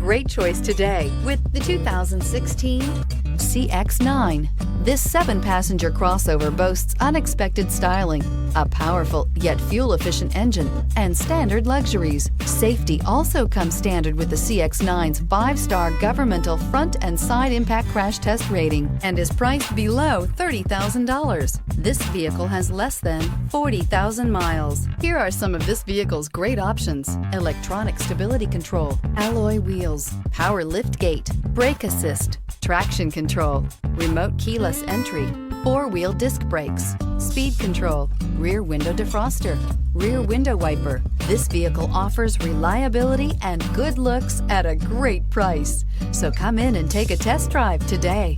great choice today with the 2016 CX-9. This 7-passenger crossover boasts unexpected styling, a powerful yet fuel-efficient engine, and standard luxuries. Safety also comes standard with the CX-9's 5-star governmental front and side impact crash test rating and is priced below $30,000. This vehicle has less than 40,000 miles. Here are some of this vehicle's great options: electronic stability control, alloy wheels, power liftgate, brake assist, traction control, remote keyless entry, 4-wheel disc brakes, speed control, rear window defroster, rear window wiper. This vehicle offers reliability and good looks at a great price. So come in and take a test drive today.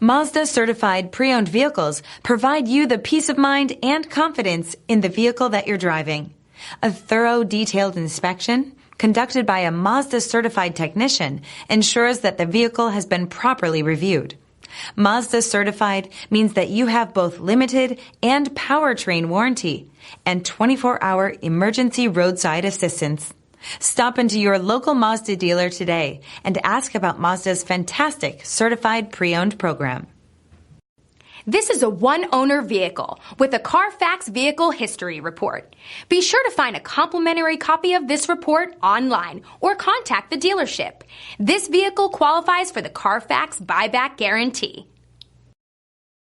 Mazda certified pre-owned vehicles provide you the peace of mind and confidence in the vehicle that you're driving. A thorough, detailed inspection conducted by a Mazda certified technician ensures that the vehicle has been properly reviewed. Mazda certified means that you have both limited and powertrain warranty and 24-hour emergency roadside assistance. Stop into your local Mazda dealer today and ask about Mazda's fantastic certified pre-owned program. This is a one-owner vehicle with a Carfax Vehicle History Report. Be sure to find a complimentary copy of this report online or contact the dealership. This vehicle qualifies for the Carfax Buyback Guarantee.